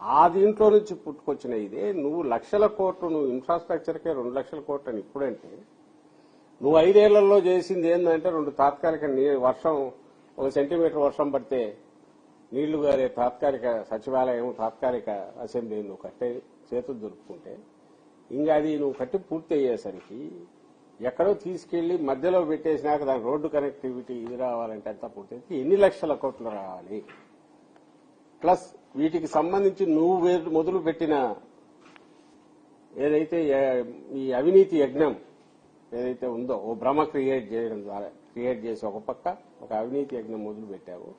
ఆ దీంట్లో నుంచి పుట్టుకొచ్చిన ఇదే నువ్వు లక్షల కోట్లు, నువ్వు ఇన్ఫ్రాస్ట్రక్చర్కే 2 లక్షల కోట్లు అని ఇప్పుడంటే, నువ్వు 5 ఏళ్లలో చేసింది ఏంటంటే 2 తాత్కాలిక వర్షం, 1 సెంటీమీటర్ వర్షం పడితే నీళ్లు గారే తాత్కాలిక సచివాలయం, తాత్కాలిక అసెంబ్లీ నువ్వు కట్టే చేతులు దొరుకుతుంటే, ఇంకా అది నువ్వు కట్టి పూర్తి అయ్యేసరికి ఎక్కడో తీసుకెళ్లి మధ్యలో పెట్టేసినాక దాని రోడ్డు కనెక్టివిటీ ఇది రావాలంటే అంతా పూర్తి ఎన్ని లక్షల కోట్లు రావాలి? ప్లస్ వీటికి సంబంధించి నువ్వు మొదలు పెట్టిన ఏదైతే ఈ అవినీతి యజ్ఞం ఏదైతే ఉందో, ఓ భ్రమ క్రియేట్ చేసి ఒక పక్క ఒక అవినీతి యజ్ఞం మొదలు పెట్టావు.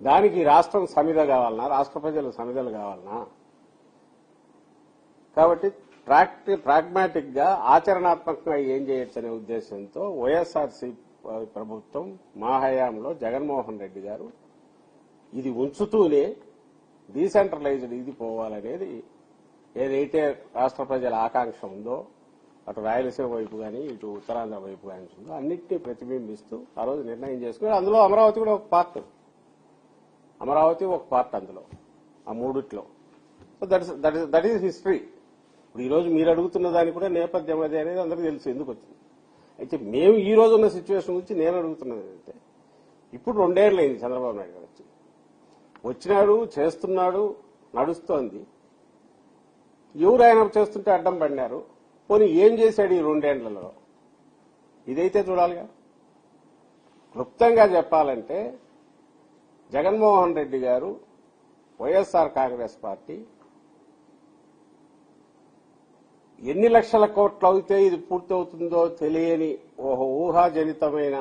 దానికి రాష్ట్రం సమిధ కావాలన్నా, రాష్ట్ర ప్రజలు సమిధలు కావాలన్నా? కాబట్టి ప్రాగ్మాటిక్ గా ఆచరణాత్మకంగా ఏం చేయొచ్చు అనే ఉద్దేశంతో వైఎస్ఆర్సీ ప్రభుత్వం మా హయాంలో జగన్మోహన్ రెడ్డి గారు ఇది ఉంచుతూనే డీసెంట్రలైజ్డ్ ఇది పోవాలనేది ఏదైతే రాష్ట్ర ప్రజల ఆకాంక్ష ఉందో, అటు రాయలసీమ వైపు కానీ ఇటు ఉత్తరాంధ్ర వైపు కానీ ఉందో అన్నింటినీ ప్రతిబింబిస్తూ ఆ రోజు నిర్ణయం చేసుకుని, అందులో అమరావతి కూడా ఒక పార్ట్, అమరావతి ఒక పార్ట్ అందులో, ఆ మూడిట్లో. So that is history. ఇప్పుడు ఈ రోజు మీరు అడుగుతున్న దానికి కూడా నేపథ్యం అదే అనేది అందరికీ తెలుసు ఎందుకు వచ్చింది. అయితే మేము ఈ రోజు ఉన్న సిచ్యువేషన్ గురించి నేను అడుగుతున్నది ఏంటంటే, ఇప్పుడు 2 ఏళ్ళు అయింది చంద్రబాబు నాయుడు గారు వచ్చినాడు, చేస్తున్నాడు, నడుస్తోంది. ఎవరు ఆయన చేస్తుంటే అడ్డం పడినారు? పోనీ ఏం చేశాడు ఈ 2 ఏళ్లలో? ఇదైతే చూడాలిగా. క్లుప్తంగా చెప్పాలంటే జగన్మోహన్ రెడ్డి గారు, వైఎస్ఆర్ కాంగ్రెస్ పార్టీ ఎన్ని లక్షల కోట్లు అయితే ఇది పూర్తవుతుందో తెలియని ఓ ఊహాజనితమైన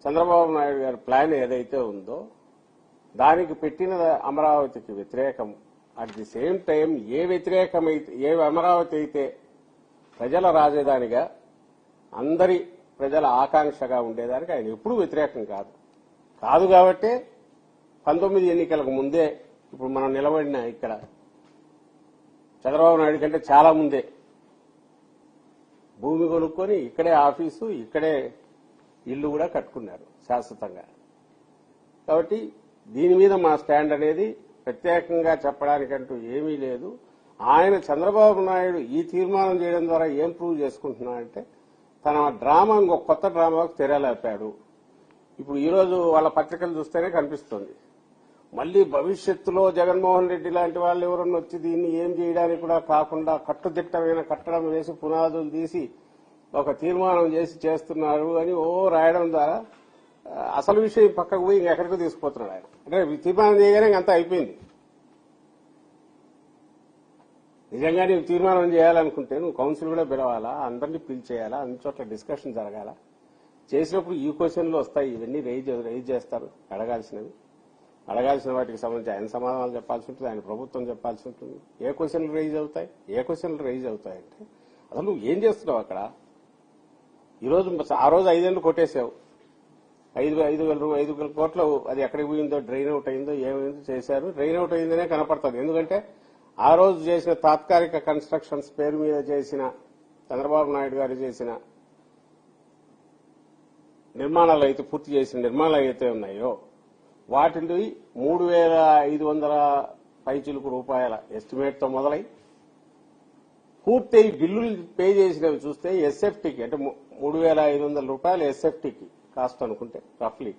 చంద్రబాబు నాయుడు గారి ప్లాన్ ఏదైతే ఉందో దానికి పెట్టిన అమరావతికి వ్యతిరేకం, అట్ ది సేమ్ టైం ఏ అమరావతి అయితే ప్రజల రాజధానిగా అందరి ప్రజల ఆకాంక్షగా ఉండేదానికి ఆయన ఎప్పుడూ వ్యతిరేకం కాదు కాబట్టే 19 ఎన్నికలకు ముందే ఇప్పుడు మనం నిలబడిన ఇక్కడ చంద్రబాబు నాయుడు కంటే చాలా ముందే భూమి కొనుక్కొని ఇక్కడే ఆఫీసు, ఇక్కడే ఇల్లు కూడా కట్టుకున్నారు శాశ్వతంగా. కాబట్టి దీని మీద మా స్టాండ్ అనేది ప్రత్యేకంగా చెప్పడానికంటూ ఏమీ లేదు. ఆయన చంద్రబాబు నాయుడు ఈ తీర్మానం చేయడం ద్వారా ఏం ప్రూవ్ చేసుకుంటున్నాడంటే తన డ్రామా ఇంకొక కొత్త డ్రామాకు తెరలేపాడు. ఇప్పుడు ఈ రోజు వాళ్ళ పత్రికలు చూస్తేనే కనిపిస్తుంది. మళ్లీ భవిష్యత్తులో జగన్మోహన్ రెడ్డి లాంటి వాళ్ళు ఎవరన్నా వచ్చి దీన్ని ఏం చేయడానికి కూడా కాకుండా కట్టుదిట్టమైన కట్టడం వేసి పునాదులు తీసి ఒక తీర్మానం చేసి చేస్తున్నారు అని రాయడం ద్వారా అసలు విషయం పక్కకు పోయి ఇంకెక్కడికో తీసుకుపోతున్నాడు ఆయన. అంటే తీర్మానం చేయగానే ఇంకంతా అయిపోయింది. నిజంగా నీవు తీర్మానం చేయాలనుకుంటే నువ్వు కౌన్సిల్ కూడా పిలవాలా, అందరినీ పిలిచేయాలా, అన్ని చోట్ల డిస్కషన్ జరగాల. చేసినప్పుడు ఈ క్వశ్చన్లు వస్తాయి, ఇవన్నీ రైజ్ చేస్తారు. అడగాల్సిన వాటికి సంబంధించి ఆయన సమాధానాలు చెప్పాల్సి ఉంటుంది, ఆయన ప్రభుత్వం చెప్పాల్సి ఉంటుంది. ఏ క్వశ్చన్లు రైజ్ అవుతాయంటే అసలు నువ్వు ఏం చేస్తున్నావు అక్కడ? ఆ రోజు 5 ఏళ్లు కొట్టేశావు, 5,000 కోట్లు అది ఎక్కడికి పోయిందో, డ్రైన్ అవుట్ అయిందో, ఏమైందో చేశారు. డ్రైన్ అవుట్ అయిందనే కనపడుతుంది. ఎందుకంటే ఆ రోజు చేసిన తాత్కాలిక కన్స్ట్రక్షన్స్ పేరు మీద చేసిన చంద్రబాబు నాయుడు గారు చేసిన నిర్మాణాలు అయితే పూర్తి చేసిన నిర్మాణాలు అయితే ఉన్నాయో వాటిని 3,500 పైచిలుకు రూపాయల ఎస్టిమేట్ తో మొదలై పూర్తి బిల్లులు పే చేసినవి చూస్తే ఎస్ఎఫ్టీకి అంటే 3,500 రూపాయలు ఎస్ఎఫ్టీకి కాస్ట్ అనుకుంటే రఫ్లీ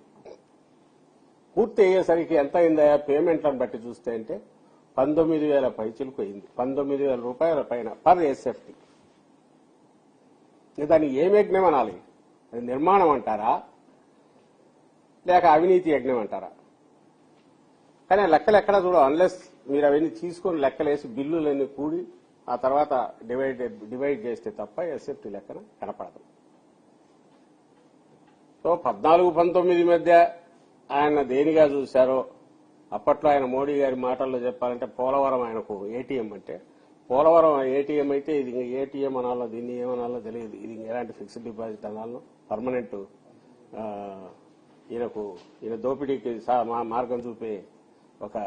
పూర్తి అయ్యేసరికి ఎంత అయిందా పేమెంట్లను బట్టి చూస్తే అంటే 19,000 పైచిలుకు అయింది. 19,000 రూపాయల పైన పర్ ఎస్ఎఫ్టీ. దాన్ని ఏం యజ్ఞం అనాలి? అది నిర్మాణం అంటారా లేక అవినీతి యజ్ఞం అంటారా? కానీ లెక్కలు ఎక్కడా చూడవు. అన్లెస్ మీరు అవన్నీ తీసుకొని లెక్కలేసి బిల్లులన్నీ కూడి ఆ తర్వాత డివైడ్ చేస్తే తప్ప ఎస్ఎఫ్టీ లెక్కన కనపడదు. సో 14-19 మధ్య ఆయన దేనిగా చూశారో అప్పట్లో ఆయన మోడీ గారి మాటల్లో చెప్పాలంటే పోలవరం ఆయనకు ఏటీఎం అంటే పోలవరం ఏటీఎం అయితే ఇది ఏటీఎం అనాలో దీన్ని ఏమనాలో తెలియదు. ఇది ఎలాంటి ఫిక్స్డ్ డిపాజిట్ అనాలో పర్మనెంట్ ఈయన దోపిడీకి మార్గం చూపే ఒక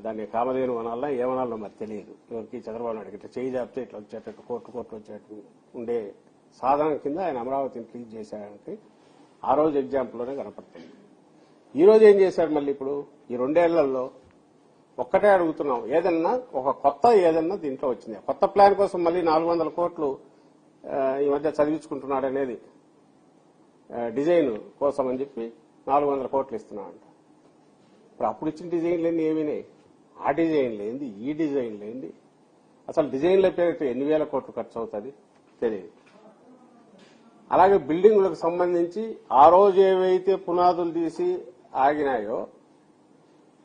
దాన్ని కామధేను అనాలన్నా ఏమనాలో మరి తెలియదు ఎవరికి. చంద్రబాబు నాయుడు ఇట్లా చేయి జాపితే ఇట్లా వచ్చేటట్టు కోట్లు వచ్చేటట్టు ఉండే సాధనం కింద ఆయన అమరావతిని ట్రీట్ చేశాడంటే ఆ రోజు ఎగ్జాంపుల్లోనే కనపడుతుంది. ఈ రోజు ఏం చేశాడు మళ్ళీ ఇప్పుడు ఈ 2 ఏళ్లలో ఒక్కటే అడుగుతున్నాం, ఏదన్నా ఒక కొత్త ఏదన్నా దీంట్లో వచ్చింది. కొత్త ప్లాన్ కోసం మళ్ళీ 400 కోట్లు ఈ మధ్య చదివించుకుంటున్నాడు అనేది డిజైన్ కోసం అని చెప్పి 400 కోట్లు ఇస్తున్నామంట. ఇప్పుడు అప్పుడు ఇచ్చిన డిజైన్లన్నీ ఏమినాయి? ఆ డిజైన్ లేంది, ఈ డిజైన్ లేంది, అసలు డిజైన్ల పేరు ఎన్ని వేల కోట్లు ఖర్చు అవుతుంది తెలియదు. అలాగే బిల్డింగులకు సంబంధించి ఆ రోజు ఏవైతే పునాదులు తీసి ఆగినాయో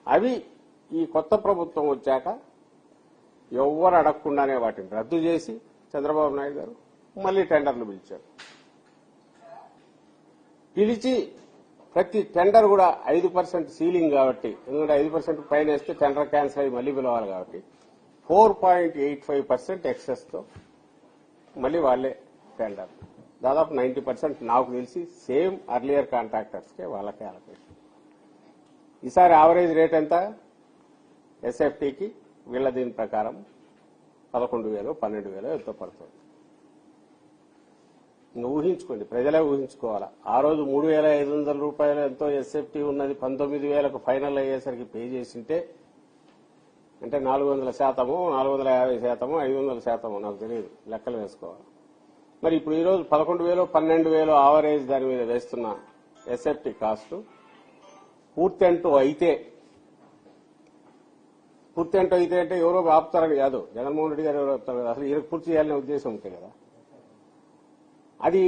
అవి ఈ కొత్త ప్రభుత్వం వచ్చాక ఎవ్వరు అడగకుండానే వాటిని రద్దు చేసి చంద్రబాబు నాయుడు గారు మళ్లీ టెండర్లు పిలిచారు. పిలిచి ప్రతి టెండర్ కూడా 5% సీలింగ్ కాబట్టి, ఎందుకంటే 5% పైన వేస్తే టెండర్ క్యాన్సిల్ అయ్యి మళ్లీ పిలవాలి కాబట్టి 4.85% ఎక్సెస్ తో మళ్లీ వాళ్లే టెండర్. దాదాపు 90% నాకు తెలిసి సేమ్ అర్లియర్ కాంట్రాక్టర్స్ కే వాళ్ళకే అలొకేషన్. ఈసారి యావరేజ్ రేట్ ఎంత ఎస్ఎఫ్టీకి? వీళ్ళ దీని ప్రకారం 11,000 12,000 ఎంతో పడుతుంది. ఊహించుకోండి, ప్రజలే ఊహించుకోవాలా. ఆ రోజు 3,500 రూపాయలు ఎంతో ఎస్ఎఫ్టీ ఉన్నది 19,000కు ఫైనల్ అయ్యేసరికి పే చేసింటే, అంటే 400%, 450%, 500% నాకు తెలియదు, లెక్కలు వేసుకోవాలి. మరి ఇప్పుడు ఈ రోజు 11,000 12,000 ఆవరేజ్ దాని మీద వేస్తున్న ఎస్ఎఫ్టీ కాస్ట్ పూర్తి అంటూ అయితే అంటే ఎవరో ఆపుతారని కాదు, జగన్మోహన్ రెడ్డి గారు ఎవరో ఆపుతారు కదా, అసలు ఈయనకు పూర్తి చేయాలనే ఉద్దేశం ఉంటే కదా. అది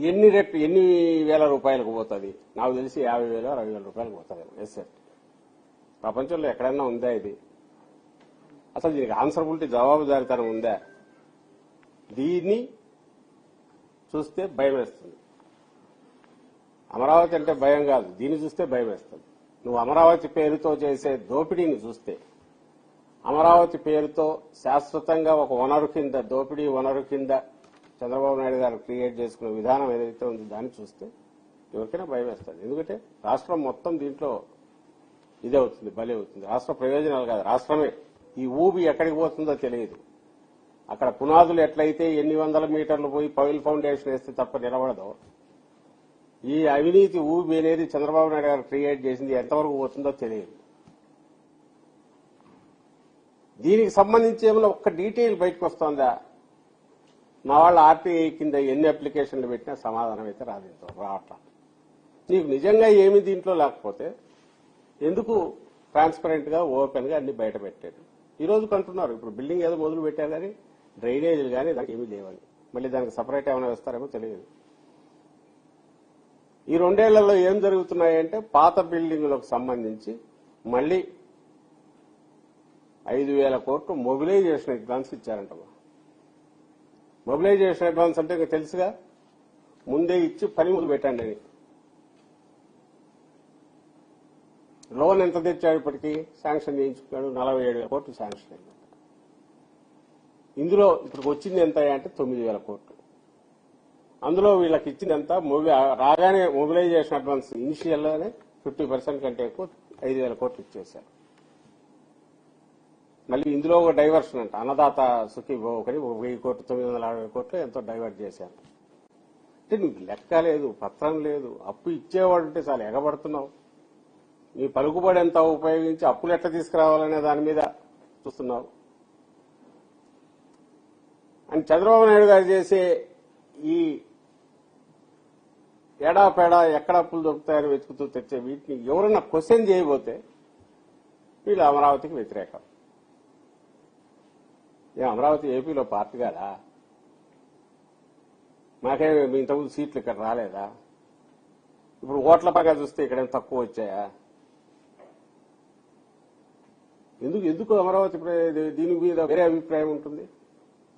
ఎన్ని వేల రూపాయలకు పోతుంది? నాకు తెలిసి 50,000 60,000 రూపాయలకు పోతుంది ఎస్ఎఫ్టీ. ప్రపంచంలో ఎక్కడైనా ఉందా ఇది? అసలు దీనికి ఆన్సరబిలిటీ, జవాబుదారీతనం ఉందా? దీన్ని చూస్తే భయం వేస్తుంది. అమరావతి అంటే భయం కాదు, దీన్ని చూస్తే భయం వేస్తుంది. నువ్వు అమరావతి పేరుతో చేసే దోపిడీని చూస్తే, అమరావతి పేరుతో శాశ్వతంగా ఒక వనరు కింద, దోపిడీ వనరు కింద చంద్రబాబు నాయుడు గారు క్రియేట్ చేసుకున్న విధానం ఏదైతే ఉందో దాన్ని చూస్తే ఎవరికైనా భయం వేస్తుంది. ఎందుకంటే రాష్ట్రం మొత్తం దీంట్లో ఇదే అవుతుంది, బలి అవుతుంది. రాష్ట్ర ప్రయోజనాలు కాదు, రాష్ట్రమే. ఈ ఊబి ఎక్కడికి పోతుందో తెలియదు. అక్కడ పునాదులు ఎట్లయితే ఎన్ని వందల మీటర్లు పోయి పైల్ ఫౌండేషన్ వేస్తే తప్ప నిలబడదో, ఈ అవినీతి ఊబి అనేది చంద్రబాబు నాయుడు గారు క్రియేట్ చేసింది ఎంతవరకు పోతుందో తెలియదు. దీనికి సంబంధించి ఏమైనా ఒక్క డీటెయిల్ బయటకు వస్తుందా? మా వాళ్ళ ఆర్టీఐ కింద ఎన్ని అప్లికేషన్లు పెట్టినా సమాధానం అయితే రావట్లా. నీకు నిజంగా ఏమి దీంట్లో లేకపోతే ఎందుకు ట్రాన్స్పరెంట్ గా, ఓపెన్ గా అన్ని బయట పెట్టాడు? ఈ రోజు కంటున్నారు, ఇప్పుడు బిల్డింగ్ ఏదో మొదలు పెట్టారు కానీ డ్రైనేజీలు కానీ దానికి ఏమీ లేవని. మళ్ళీ దానికి సపరేట్ ఏమైనా వేస్తారేమో తెలియదు. ఈ 2 ఏళ్లలో ఏం జరుగుతున్నాయంటే, పాత బిల్డింగులకు సంబంధించి మళ్లీ 5,000 కోట్లు మొబిలైజేషన్ అడ్వాన్స్ ఇచ్చారంట. మొబిలైజేషన్ అడ్వాన్స్ అంటే ఇంకా తెలుసుగా, ముందే ఇచ్చి పని మొదలు పెట్టండి అని. లోన్ ఎంత తెచ్చాడు? ఇప్పటికీ శాంక్షన్ చేయించుకున్నాడు, 47,000 కోట్లు శాంక్షన్ అయింది. ఇందులో ఇప్పుడు వచ్చింది ఎంత అంటే 9,000 కోట్లు. అందులో వీళ్ళకి ఇచ్చింది ఎంత? రాగానే మొబిలైజేషన్ అడ్వాన్స్ ఇనిషియల్ లోనే 50% కంటే ఎక్కువ 5,000 కోట్లు ఇచ్చేశారు. మళ్ళీ ఇందులో ఒక డైవర్షన్ అంట, అన్నదాత సుఖీభోకని 1,000 కోట్లు, 960 కోట్లు ఎంతో డైవర్ట్ చేశారు. అంటే నీకు లెక్క లేదు, పత్రం లేదు, అప్పు ఇచ్చేవాడు అంటే చాలా ఎగబడుతున్నావు. నీ పలుకుబడి ఎంత ఉపయోగించి అప్పులు ఎట్లా తీసుకురావాలనే దాని మీద చూస్తున్నావు. అని చంద్రబాబు నాయుడు గారు చేసే ఈ ఏడాపేడా ఎక్కడ అప్పులు దొరుకుతాయని వెతుకుతూ తెచ్చే వీటిని ఎవరన్నా క్వశ్చన్ చేయబోతే వీళ్ళు అమరావతికి వ్యతిరేకం. అమరావతి ఏపీలో పార్టీ కాదా? మాకే ఇంతకుముందు సీట్లు ఇక్కడ రాలేదా? ఇప్పుడు ఓట్ల పరంగా చూస్తే ఇక్కడ తక్కువ వచ్చాయా? ఎందుకు అమరావతి దీని మీద వేరే అభిప్రాయం ఉంటుంది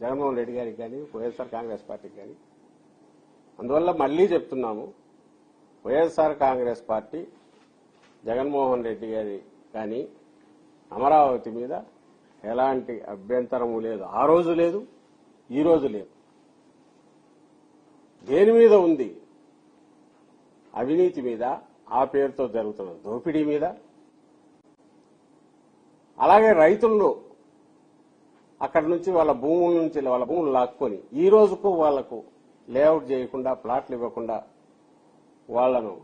జగన్మోహన్ రెడ్డి గారికి కానీ, వైఎస్ఆర్ కాంగ్రెస్ పార్టీకి కానీ. అందువల్ల మళ్లీ చెప్తున్నాము, వైఎస్ఆర్ కాంగ్రెస్ పార్టీ, జగన్మోహన్ రెడ్డి గారి కానీ అమరావతి మీద ఎలాంటి అభ్యంతరము లేదు. ఆ రోజు లేదు, ఈ రోజు లేదు. దేని మీద ఉంది? అవినీతి మీద, ఆ పేరుతో జరుగుతున్న దోపిడీ మీద. అలాగే రైతులను అక్కడి నుంచి వాళ్ళ భూములు లాక్కొని ఈ రోజుకు వాళ్లకు లేఅవుట్ చేయకుండా, ప్లాట్లు ఇవ్వకుండా వాళ్లను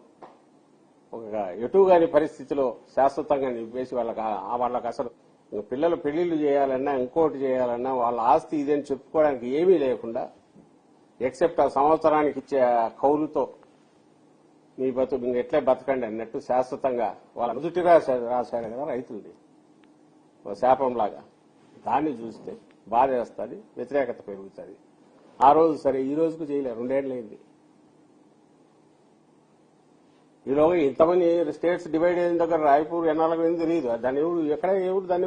ఒక ఎటుగాని పరిస్థితిలో శాశ్వతంగా నింపేసి వాళ్ళకి అసలు పిల్లలు పెళ్లిళ్లు చేయాలన్నా ఇంకోటి చేయాలన్నా వాళ్ళ ఆస్తి ఇదని చెప్పుకోవడానికి ఏమీ లేకుండా ఎక్సెప్ట్ ఆ సంవత్సరానికి ఇచ్చే కౌలుతో మీ బతుకు ఎట్లే బతకండి అన్నట్టు శాశ్వతంగా వాళ్ళ మొదటి రాశాడు కదా రైతులది శాపంలాగా. దాన్ని చూస్తే బాధ వేస్తుంది, వ్యతిరేకత పెరుగుతుంది. ఆ రోజు సరే, ఈ రోజుకు చేయలేరు, 2 ఏళ్లైంది. ఈలోగా ఇంతమంది స్టేట్స్ డివైడ్ అయిన దగ్గర రాయపూర్ ఎన్నాళ్ళకు ఏంది తెలియదు. దాన్ని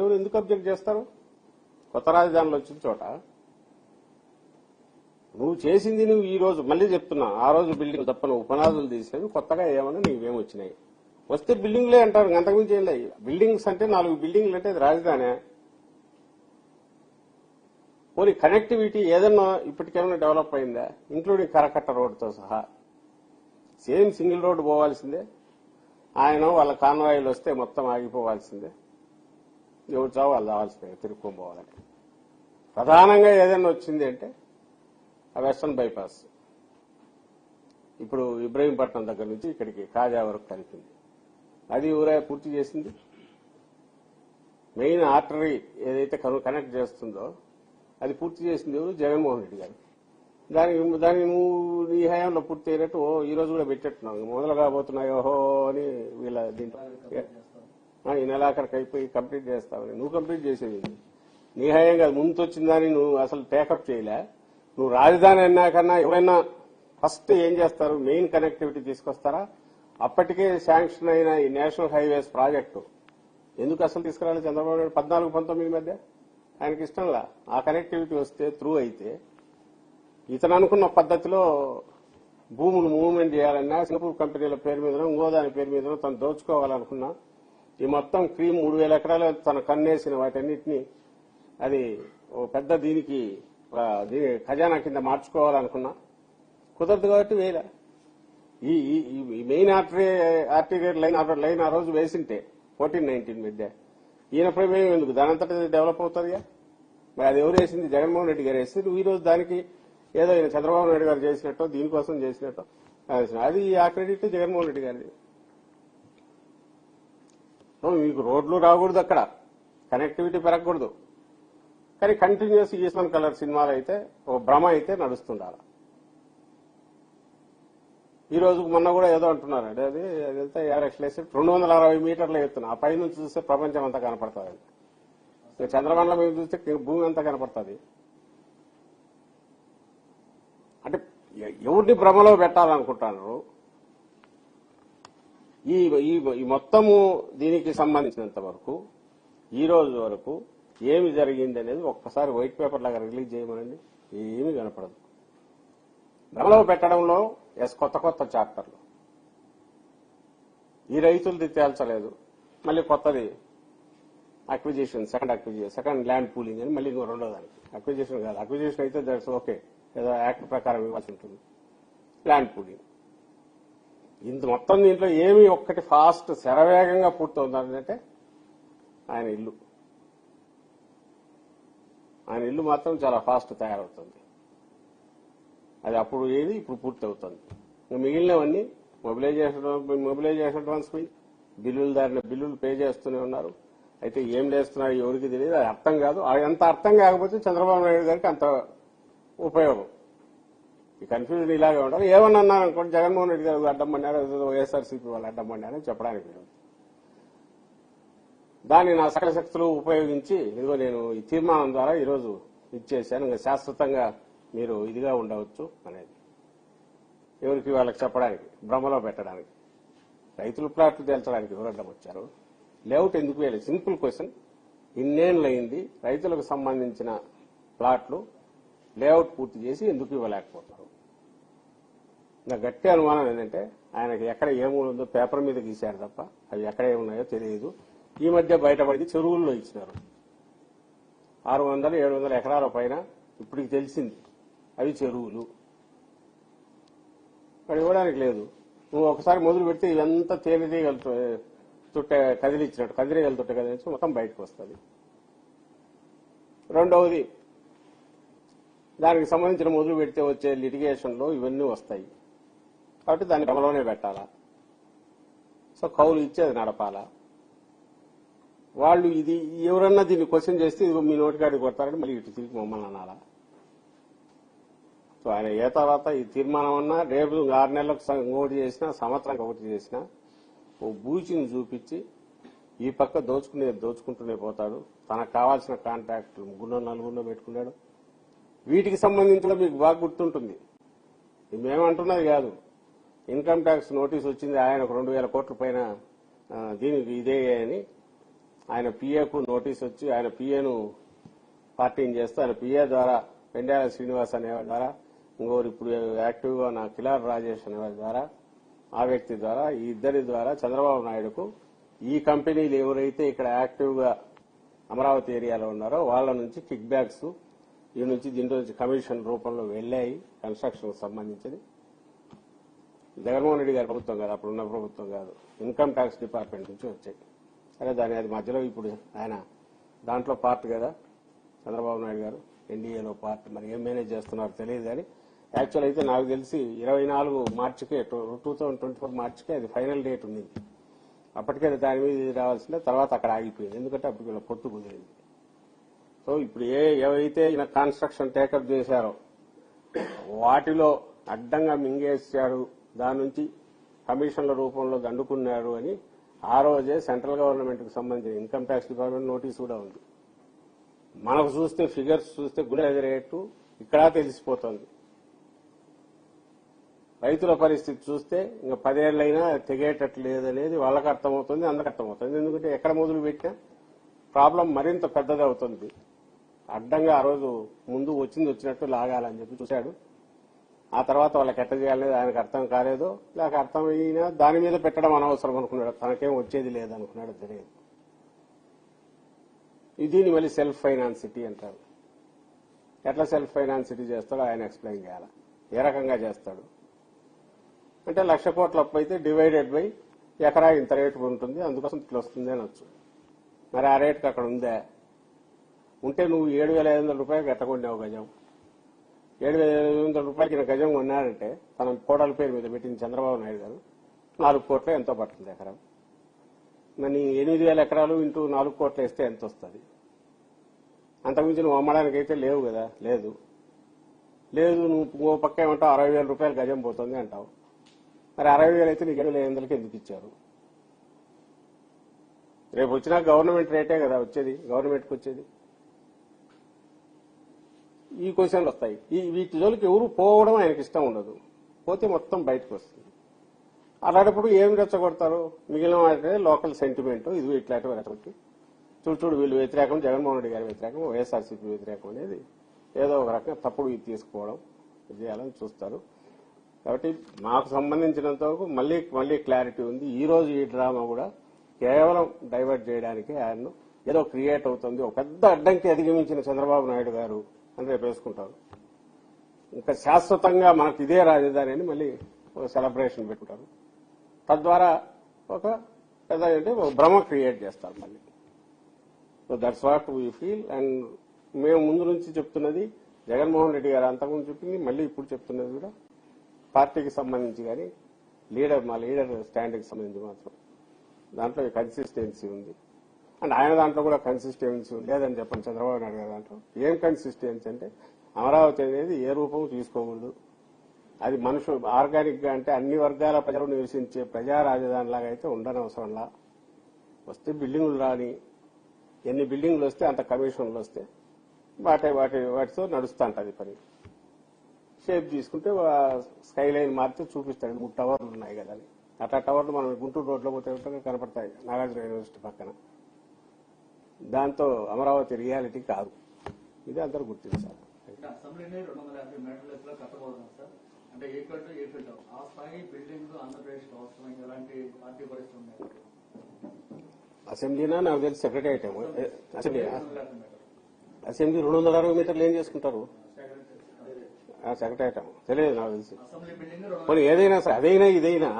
ఎవరు ఎందుకు అబ్జెక్ట్ చేస్తారు? కొత్త రాజధానులు వచ్చిన చోట నువ్వు చేసింది నువ్వు ఈ రోజు మళ్ళీ చెప్తున్నా, ఆ రోజు బిల్డింగ్ తప్ప నువ్వు పునాదులు తీసేవి కొత్తగా ఏమన్నా నీవేం వచ్చినాయి? వస్తే బిల్డింగ్లే అంటారు, అంతకుమించి ఏం లేదు. బిల్డింగ్స్ అంటే 4 బిల్డింగ్లు అంటే అది రాజధానే. పోనీ కనెక్టివిటీ ఏదన్నా ఇప్పటికేమైనా డెవలప్ అయిందా? ఇంక్లూడింగ్ కరకట్ట రోడ్డుతో సహా సేమ్ సింగిల్ రోడ్డు పోవాల్సిందే. ఆయన వాళ్ళ కాన్వాయిలు వస్తే మొత్తం ఆగిపోవాల్సిందే. ఎవరు చావు వాళ్ళు రావాల్సిందే, తిరుక్కొని పోవాలని. ప్రధానంగా ఏదైనా వచ్చింది అంటే ఆ వెస్టర్న్ బైపాస్ ఇప్పుడు ఇబ్రహీంపట్నం దగ్గర నుంచి ఇక్కడికి కాజా వరకు కలిపింది. అది ఊరే పూర్తి చేసింది. మెయిన్ ఆర్టరీ ఏదైతే కనెక్ట్ చేస్తుందో అది పూర్తి చేసింది ఎవరు? జగన్మోహన్ రెడ్డి గారు. దానికి నువ్వు నీ హయాంలో పూర్తి అయినట్టు ఈ రోజు కూడా పెట్టేట్టున్నావు. మొదలు కాబోతున్నాయోహో అని వీళ్ళ దీంట్లో ఈ నెలాఖరికి అయిపోయి కంప్లీట్ చేస్తావని. నువ్వు కంప్లీట్ చేసేది నీ హయాం కాదు, ముందు వచ్చిన దాన్ని నువ్వు అసలు టేకప్ చేయలే. నువ్వు రాజధాని అన్నాకన్నా ఎవరైనా ఫస్ట్ ఏం చేస్తారు? మెయిన్ కనెక్టివిటీ తీసుకొస్తారా? అప్పటికే శాంక్షన్ అయిన ఈ నేషనల్ హైవేస్ ప్రాజెక్టు ఎందుకు అసలు తీసుకురాలి చంద్రబాబు నాయుడు? 14-19 మధ్య ఆయనకి ఇష్టంలా. ఆ కనెక్టివిటీ వస్తే త్రూ అయితే ఇతను అనుకున్న పద్ధతిలో భూములు మూవ్మెంట్ చేయాలన్నా సింగపూర్ కంపెనీల పేరు మీదనో ఇంకో దాని పేరు మీదనో తను దోచుకోవాలనుకున్నా ఈ మొత్తం క్రీమ్ 3,000 ఎకరాలు తన కన్నేసిన వాటన్నిటినీ అది ఓ పెద్ద దీనికి ఖజానా కింద మార్చుకోవాలనుకున్నా కుదరదు కాబట్టి వేలా. ఈ మెయిన్ ఆర్టీరియర్ లైన్ ఆ రోజు వేసింటే 14-19 మధ్య ఈయన ప్రమేయం ఎందుకు? దానంతటా డెవలప్ అవుతుందిగా. మరి అది ఎవరు వేసింది? జగన్మోహన్ రెడ్డి గారు వేస్తే నువ్వు ఈ రోజు దానికి ఏదో ఈయన చంద్రబాబు నాయుడు గారు చేసినట్టు దీనికోసం చేసినట్టు అది ఆ క్రెడిట్ జగన్మోహన్ రెడ్డి గారిది. మీకు రోడ్లు రాకూడదు, అక్కడ కనెక్టివిటీ పెరగకూడదు, కానీ కంటిన్యూస్ ఈస్మన్ కలర్ సినిమాలు అయితే ఓ భ్రమ అయితే నడుస్తుండాలి. ఈ రోజు మొన్న కూడా ఏదో అంటున్నారు, అంటే అది వెళ్తే 50 లక్షలు వేసి 260 మీటర్లు ఎత్తున ఆ పై నుంచి చూస్తే ప్రపంచం అంతా కనపడుతుంది. చంద్రమండలం మీద చూస్తే భూమి అంతా కనపడుతుంది. అంటే ఎవరిని భ్రమలో పెట్టాలనుకుంటున్నారు? ఈ మొత్తము దీనికి సంబంధించినంత వరకు ఈ రోజు వరకు ఏమి జరిగింది అనేది ఒక్కసారి వైట్ పేపర్ లాగా రిలీజ్ చేయమనండి, ఏమీ కనపడదు. భ్రమలో పెట్టడంలో కొత్త చాప్టర్లు. ఈ రైతులది తేల్చలేదు, మళ్ళీ కొత్తది అక్విజిషన్, సెకండ్ ల్యాండ్ పూలింగ్ అని మళ్ళీ ఇంకో రెండో దానికి. అక్విజిషన్ కాదు, అక్విజిషన్ అయితే దట్స్ ఓకే, ఏదో యాక్ట్ ప్రకారం ఇవ్వాల్సి ఉంటుంది. ల్యాండ్ పూలింగ్ ఇంత మొత్తం దీంట్లో ఏమి ఒక్కటి ఫాస్ట్ శరవేగంగా పూర్తవుతుందంటే ఆయన ఇల్లు మాత్రం చాలా ఫాస్ట్ తయారవుతుంది. అది అప్పుడు ఏది ఇప్పుడు పూర్తి అవుతుంది. మిగిలినవన్నీ మొబిలైజేషన్ అడ్వాన్స్ పోయి బిల్లులు పే చేస్తూనే ఉన్నారు. అయితే ఏం చేస్తున్నారు ఎవరికి తెలియదు, అది అర్థం కాదు. అంత అర్థం కాకపోతే చంద్రబాబు నాయుడు గారికి అంత ఉపయోగం. ఈ కన్ఫ్యూజన్ ఇలాగే ఉండాలి. ఏమన్నా అన్నారు అనుకోండి, జగన్మోహన్ రెడ్డి గారు అడ్డం పడినారు, వైఎస్ఆర్సీపీ వాళ్ళు అడ్డం పడినారని చెప్పడానికి దాన్ని నా సకల శక్తులు ఉపయోగించి ఇదిగో నేను ఈ తీర్మానం ద్వారా ఈరోజు ఇచ్చేసాను, ఇంకా శాశ్వతంగా మీరు ఇదిగా ఉండవచ్చు అనేది ఎవరికి వాళ్ళకి చెప్పడానికి, భ్రమలో పెట్టడానికి. రైతుల ప్లాట్లు తేల్చడానికి ఎవరు అడ్డం వచ్చారు? లేఅవుట్ ఎందుకు వేయలేదు? Simple question. ఇన్నేళ్లయింది రైతులకు సంబంధించిన ప్లాట్లు లేఅవుట్ పూర్తి చేసి ఎందుకు ఇవ్వలేకపోతారు? నా గట్టి అనుమానం ఏంటంటే ఆయనకి ఎక్కడ ఏముందో పేపర్ మీద గీశారు తప్ప అవి ఎక్కడ ఏమున్నాయో తెలియదు. ఈ మధ్య బయటపడి చెరువుల్లో ఇచ్చినారు 600-700 ఎకరాల పైన. ఇప్పటికి తెలిసింది అవి చెరువులు, అక్కడ ఇవ్వడానికి లేదు. నువ్వు ఒకసారి మొదలు పెడితే ఇవంతా తేలిదేగలతో కదిలిచ్చినట్టు కదిరేగలతో కదిలించి మొత్తం బయటకు వస్తుంది. రెండవది, దానికి సంబంధించిన మొదలు పెడితే వచ్చే లిటిగేషన్లో ఇవన్నీ వస్తాయి కాబట్టి దాన్ని గమలోనే పెట్టాలా? సో కౌలు ఇచ్చేది నడపాలా. వాళ్ళు ఇది ఎవరన్నా దీన్ని క్వశ్చన్ చేస్తే ఇదిగో మీ నోటికాడికి కొడతారని మళ్ళీ ఇటు తిరిగి మమ్మల్ని అనాలా. సో ఆయన ఏ తర్వాత ఈ తీర్మానం అన్నా రేపు 6 నెలలకు ఒకటి చేసినా సంవత్సరానికి ఒకటి చేసినా ఓ బూచిని చూపించి ఈ పక్క దోచుకుంటూనే పోతాడు. తనకు కావాల్సిన కాంట్రాక్టులు 3-4 పెట్టుకున్నాడు. వీటికి సంబంధించిన మీకు బాగా గుర్తుంటుంది. మేమంటున్నది కాదు, ఇన్కమ్ ట్యాక్స్ నోటీస్ వచ్చింది ఆయనకు 2,000 కోట్ల పైన దీనికి ఇదే అని ఆయన పిఏకు నోటీస్ వచ్చి ఆయన పిఏను పార్టీని చేస్తూ ఆయన పిఏ ద్వారా పెండ్యాల శ్రీనివాస్ అనేవాడి ద్వారా ఇంకోరు ఇప్పుడు యాక్టివ్ గా ఉన్న కిలార్ రాజేష్ అనేవాడి ద్వారా ఆ వ్యక్తి ద్వారా ఈ ఇద్దరి ద్వారా చంద్రబాబు నాయుడుకు ఈ కంపెనీలు ఎవరైతే ఇక్కడ యాక్టివ్ గా అమరావతి ఏరియాలో ఉన్నారో వాళ్ళ నుంచి కిక్ బ్యాక్స్ ఈ నుంచి దీంట్లో నుంచి కమిషన్ రూపంలో వెళ్లాయి. కన్స్ట్రక్షన్ సంబంధించింది జగన్మోహన్ రెడ్డి గారి ప్రభుత్వం కాదు, అప్పుడున్న ప్రభుత్వం కాదు, ఇన్కమ్ ట్యాక్స్ డిపార్ట్మెంట్ నుంచి వచ్చాయి. సరే దాని అది మధ్యలో ఇప్పుడు ఆయన దాంట్లో పార్ట్ కదా చంద్రబాబు నాయుడు గారు ఎన్డీఏలో పార్ట్, మరి ఏం మేనేజ్ చేస్తున్నారో తెలియదు. కానీ యాక్చువల్ అయితే నాకు తెలిసి 24 మార్చికే 2024 మార్చికే అది ఫైనల్ డేట్ ఉంది. అప్పటికే దాని మీద రావాల్సిందే, తర్వాత అక్కడ ఆగిపోయింది. ఎందుకంటే అప్పుడు వీళ్ళ పొత్తు కుదిరింది. సో ఇప్పుడు ఏవైతే ఈయన కన్స్ట్రక్షన్ టేకప్ చేశారో వాటిలో అడ్డంగా మింగేశాడు, దాని నుంచి కమిషన్ల రూపంలో దండుకున్నాడు అని ఆ రోజే సెంట్రల్ గవర్నమెంట్ కు సంబంధించిన ఇన్కమ్ ట్యాక్స్ డిపార్ట్మెంట్ నోటీస్ కూడా ఉంది. మనకు చూస్తే ఫిగర్స్ చూస్తే గుండె ఎదిరేట్టు ఇక్కడ తెలిసిపోతుంది. రైతుల పరిస్థితి చూస్తే ఇంకా 10 ఏళ్లైనా తెగేటట్లు లేదనేది వాళ్ళకి అర్థమవుతుంది, అందరికి అర్థమవుతుంది. ఎందుకంటే ఎక్కడ మొదలు పెట్టినా ప్రాబ్లం మరింత పెద్దదవుతుంది. అడ్డంగా ఆ రోజు ముందు వచ్చినట్టు లాగాలని చెప్పి చూశాడు. ఆ తర్వాత వాళ్ళకి ఎట్ట చేయాలనేది ఆయనకు అర్థం కాలేదు, లేక అర్థమైనా దాని మీద పెట్టడం అనవసరం అనుకున్నాడు. తనకేం వచ్చేది లేదనుకున్నాడు, తెలియదు. దీన్ని మళ్ళీ సెల్ఫ్ ఫైనాన్స్ సిటీ అంటారు. ఎట్లా సెల్ఫ్ ఫైనాన్స్ సిటీ చేస్తాడో ఆయన ఎక్స్ప్లెయిన్ చేయాలి. ఏ రకంగా చేస్తాడు అంటే 1,00,000 కోట్ల అప్పు అయితే డివైడెడ్ బై ఎకరా ఇంత రేటు ఉంటుంది, అందుకోసం ఇట్లా వస్తుంది అనొచ్చు. మరి ఆ రేటుకి అక్కడ ఉందా? ఉంటే నువ్వు 7,500 రూపాయలు ఎట్టకొన్నావు గజం. 7,500 రూపాయలకి గజం కొన్నాడంటే తన కోడల పేరు మీద పెట్టింది చంద్రబాబు నాయుడు గారు 4 కోట్లు ఎంతో పడుతుంది ఎకరం. మరి 8,000 ఎకరాలు ఇంటూ 4 కోట్లు వేస్తే ఎంత వస్తుంది? అంతకుమించి నువ్వు అమ్మడానికి అయితే లేవు కదా. లేదు నువ్వు ఓ పక్క ఏమంటావు 60,000 రూపాయలు గజం పోతుంది అంటావు. మరి 60,000 అయితే నీకు 7,500కి ఎందుకు ఇచ్చారు? రేపు వచ్చినా గవర్నమెంట్ రేటే కదా వచ్చేది, గవర్నమెంట్కి వచ్చేది. ఈ క్వశ్చన్లు వస్తాయి. వీటి జోలికి ఎవరు పోవడం ఆయనకి ఇష్టం ఉండదు. పోతే మొత్తం బయటకు వస్తుంది. అలాంటప్పుడు ఏం రెచ్చగొడతారు? మిగిలిన వాటినే లోకల్ సెంటిమెంట్ ఇది ఇట్లాంటివి రెచ్చగొట్టి చూడు వీళ్ళు వ్యతిరేకం, జగన్మోహన్ రెడ్డి గారి వ్యతిరేకం, వైఎస్ఆర్సీపీ వ్యతిరేకం అనేది ఏదో ఒక రకంగా తప్పుడు ఇది తీసుకోవడం చేయాలని చూస్తారు. కాబట్టి మాకు సంబంధించినంత వరకు మళ్లీ క్లారిటీ ఉంది. ఈ రోజు ఈ డ్రామా కూడా కేవలం డైవర్ట్ చేయడానికి ఆయన్ను ఏదో క్రియేట్ అవుతుంది. ఒక పెద్ద అడ్డంకి అధిగమించిన చంద్రబాబు నాయుడు గారు అని రేపు వేసుకుంటారు. ఇంకా శాశ్వతంగా మనకు ఇదే రాజధాని అని మళ్ళీ ఒక సెలబ్రేషన్ పెట్టుకుంటారు. తద్వారా ఒక పెద్ద ఒక భ్రమ క్రియేట్ చేస్తారు మళ్ళీ. So that's what we feel. And మేము ముందు నుంచి చెప్తున్నది జగన్మోహన్ రెడ్డి గారు అంతకుముందు చెప్పింది, మళ్ళీ ఇప్పుడు చెప్తున్నది కూడా పార్టీకి సంబంధించి కానీ మా లీడర్ స్టాండ్కి సంబంధించి మాత్రం దాంట్లో కన్సిస్టెన్సీ ఉంది. అండ్ ఆయన దాంట్లో కూడా కన్సిస్టెన్సీ లేదని చెప్పండి చంద్రబాబు నాయుడు గారు దాంట్లో. ఏం కన్సిస్టెన్సీ అంటే అమరావతి అనేది ఏ రూపం తీసుకోకూడదు, అది మనుషులు ఆర్గానిక్ గా అంటే అన్ని వర్గాల ప్రజలు నివసించే ప్రజా రాజధాని లాగా అయితే ఉండనవసరంలా. వస్తే బిల్డింగులు రాని, ఎన్ని బిల్డింగులు వస్తే అంత కమిషన్లు వస్తే వాటితో నడుస్తూ ఉంటుంది పని. షేప్ తీసుకుంటే స్కై లైన్ మారితే చూపిస్తాడు 3 టవర్లు ఉన్నాయి కదా అని. అట్లా టవర్లు మనం గుంటూరు రోడ్లో పోతే కనపడతాయి నాగార్జున యూనివర్సిటీ పక్కన. దాంతో అమరావతి రియాలిటీ కాదు, ఇది అందరూ గుర్తించాలి. అసెంబ్లీనా నాకు తెలిసి సెక్రటేరియట్ ఏమో. అసెంబ్లీ 260 మీటర్లు ఏం చేసుకుంటారు? సెక్రటేరియట్ ఏమో తెలియదు నాకు తెలిసి. మరి ఏదైనా సరే అదైనా ఇదైనా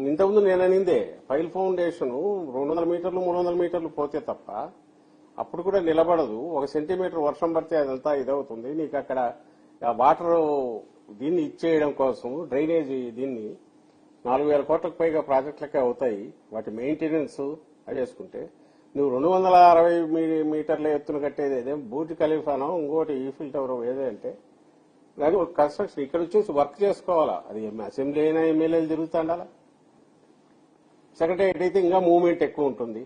ఇంతకుముందు నేను అనిందే ఫైల్ ఫౌండేషన్ 200 మీటర్లు 300 మీటర్లు పోతే తప్ప అప్పుడు కూడా నిలబడదు. 1 సెంటీమీటర్ వర్షం పడితే అదంతా ఇదవుతుంది. నీకు అక్కడ వాటర్ దీన్ని ఇచ్చేయడం కోసం డ్రైనేజీ దీన్ని 4,000 కోట్లకు పైగా ప్రాజెక్టులకే అవుతాయి. వాటి మెయింటెనెన్స్ అది చేసుకుంటే నువ్వు 260 మీటర్ల ఎత్తున కట్టేది ఏదే బూటి ఖలీఫానో ఇంకోటి ఈఫిల్ టవర్ ఏదో అంటే దాని ఒక కన్స్ట్రక్షన్ ఇక్కడ వచ్చేసి వర్క్ చేసుకోవాలా. అది అసెంబ్లీ అయినా ఎమ్మెల్యేలు తిరుగుతుండాలా. సెక్రటరియట్ అయితే ఇంకా మూవ్మెంట్ ఎక్కువ ఉంటుంది.